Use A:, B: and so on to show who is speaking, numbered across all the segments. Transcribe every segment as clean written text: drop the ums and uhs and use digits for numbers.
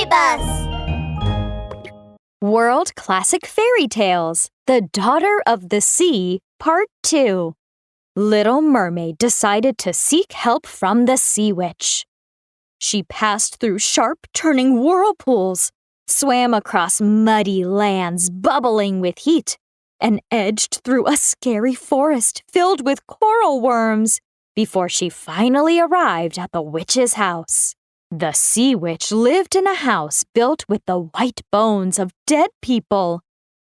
A: BabyBus!
B: World Classic Fairy Tales, The Daughter of the Sea, Part 2. Little Mermaid decided to seek help from the Sea Witch. She passed through sharp-turning whirlpools, swam across muddy lands bubbling with heat, and edged through a scary forest filled with coral worms before she finally arrived at the witch's house. The Sea Witch lived in a house built with the white bones of dead people.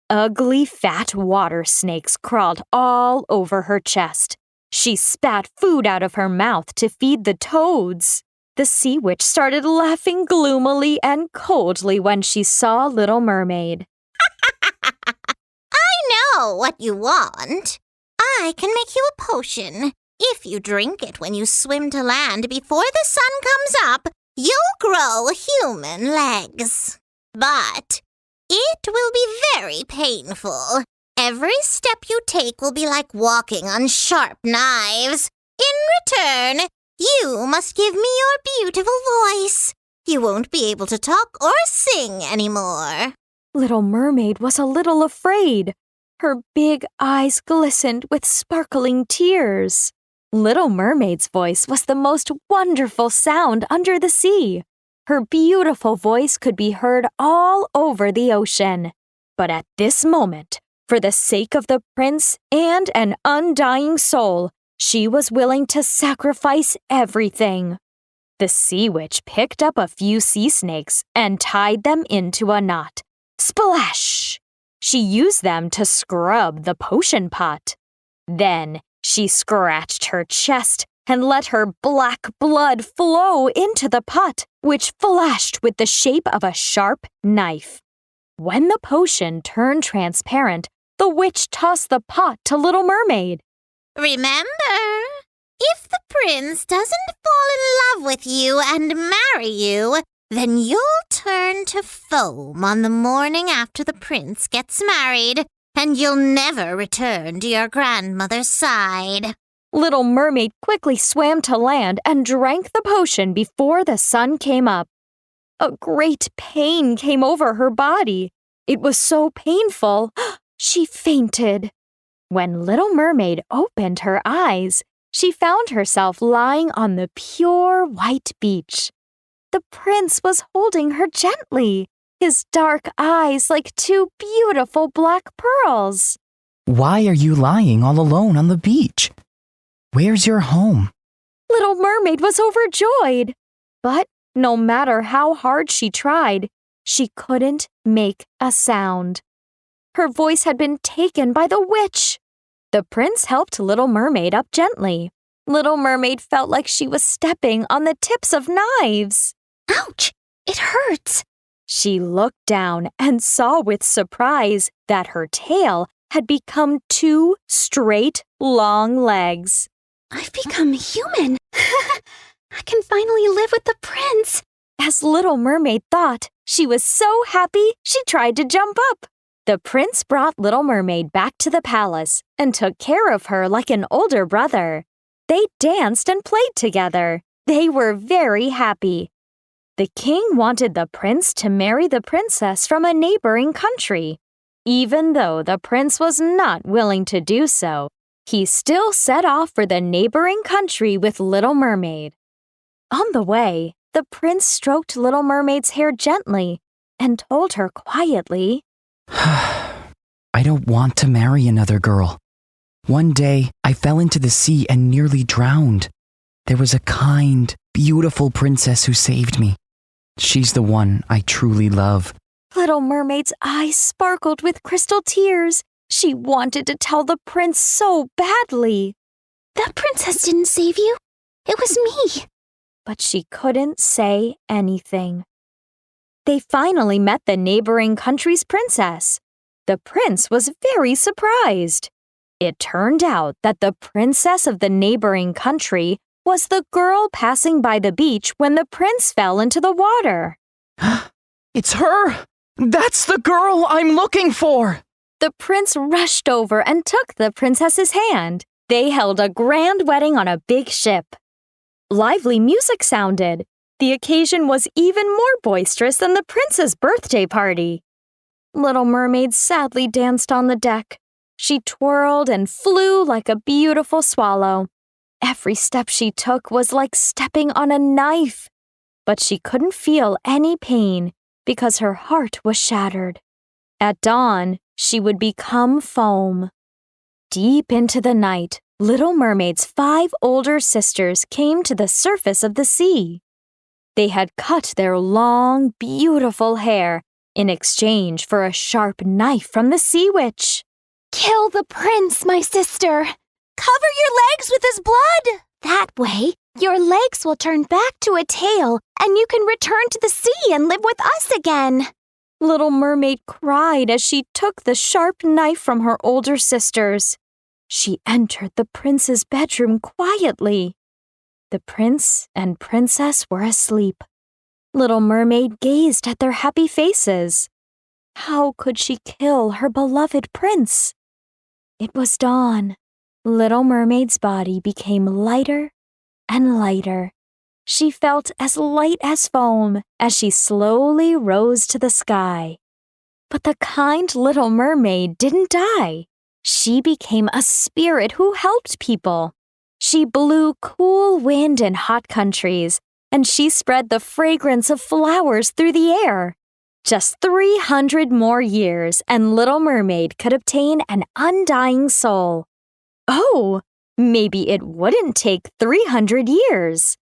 B: Ugly, fat water snakes crawled all over her chest. She spat food out of her mouth to feed the toads. The Sea Witch started laughing gloomily and coldly when she saw Little Mermaid.
A: I know what you want. I can make you a potion. If you drink it when you swim to land before the sun comes up, you'll grow human legs. But it will be very painful. Every step you take will be like walking on sharp knives. In return, you must give me your beautiful voice. You won't be able to talk or sing anymore.
B: Little Mermaid was a little afraid. Her big eyes glistened with sparkling tears. Little Mermaid's voice was the most wonderful sound under the sea. Her beautiful voice could be heard all over the ocean. But at this moment, for the sake of the prince and an undying soul, she was willing to sacrifice everything. The Sea Witch picked up a few sea snakes and tied them into a knot. Splash! She used them to scrub the potion pot. Then she scratched her chest and let her black blood flow into the pot, which flashed with the shape of a sharp knife. When the potion turned transparent, the witch tossed the pot to Little Mermaid.
A: Remember, if the prince doesn't fall in love with you and marry you, then you'll turn to foam on the morning after the prince gets married, and you'll never return to your grandmother's side.
B: Little Mermaid quickly swam to land and drank the potion before the sun came up. A great pain came over her body. It was so painful, she fainted. When Little Mermaid opened her eyes, she found herself lying on the pure white beach. The prince was holding her gently, his dark eyes like two beautiful black pearls.
C: Why are you lying all alone on the beach? Where's your home?
B: Little Mermaid was overjoyed. But no matter how hard she tried, she couldn't make a sound. Her voice had been taken by the witch. The prince helped Little Mermaid up gently. Little Mermaid felt like she was stepping on the tips of knives.
A: Ouch! It hurts!
B: She looked down and saw with surprise that her tail had become two straight, long legs.
D: I've become human. I can finally live with the prince.
B: As Little Mermaid thought, she was so happy she tried to jump up. The prince brought Little Mermaid back to the palace and took care of her like an older brother. They danced and played together. They were very happy. The king wanted the prince to marry the princess from a neighboring country. Even though the prince was not willing to do so, he still set off for the neighboring country with Little Mermaid. On the way, the prince stroked Little Mermaid's hair gently and told her quietly,
C: I don't want to marry another girl. One day, I fell into the sea and nearly drowned. There was a kind, beautiful princess who saved me. She's the one I truly love.
B: Little Mermaid's eyes sparkled with crystal tears. She wanted to tell the prince so badly.
D: That princess didn't save you. It was me.
B: But she couldn't say anything. They finally met the neighboring country's princess. The prince was very surprised. It turned out that the princess of the neighboring country was the girl passing by the beach when the prince fell into the water.
C: It's her! That's the girl I'm looking for!
B: The prince rushed over and took the princess's hand. They held a grand wedding on a big ship. Lively music sounded. The occasion was even more boisterous than the prince's birthday party. Little Mermaid sadly danced on the deck. She twirled and flew like a beautiful swallow. Every step she took was like stepping on a knife. But she couldn't feel any pain because her heart was shattered. At dawn, she would become foam. Deep into the night, Little Mermaid's 5 older sisters came to the surface of the sea. They had cut their long, beautiful hair in exchange for a sharp knife from the sea witch.
D: Kill the prince, my sister.
A: Cover your legs with his blood.
D: That way, your legs will turn back to a tail and you can return to the sea and live with us again.
B: Little Mermaid cried as she took the sharp knife from her older sisters. She entered the prince's bedroom quietly. The prince and princess were asleep. Little Mermaid gazed at their happy faces. How could she kill her beloved prince? It was dawn. Little Mermaid's body became lighter and lighter. She felt as light as foam as she slowly rose to the sky. But the kind little mermaid didn't die. She became a spirit who helped people. She blew cool wind in hot countries, and she spread the fragrance of flowers through the air. Just 300 more years, and Little Mermaid could obtain an undying soul. Oh, maybe it wouldn't take 300 years.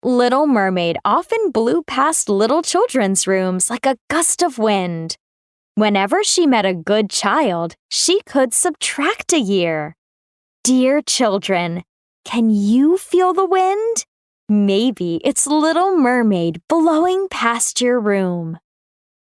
B: Little Mermaid often blew past little children's rooms like a gust of wind. Whenever she met a good child, she could subtract a year. Dear children, can you feel the wind? Maybe it's Little Mermaid blowing past your room.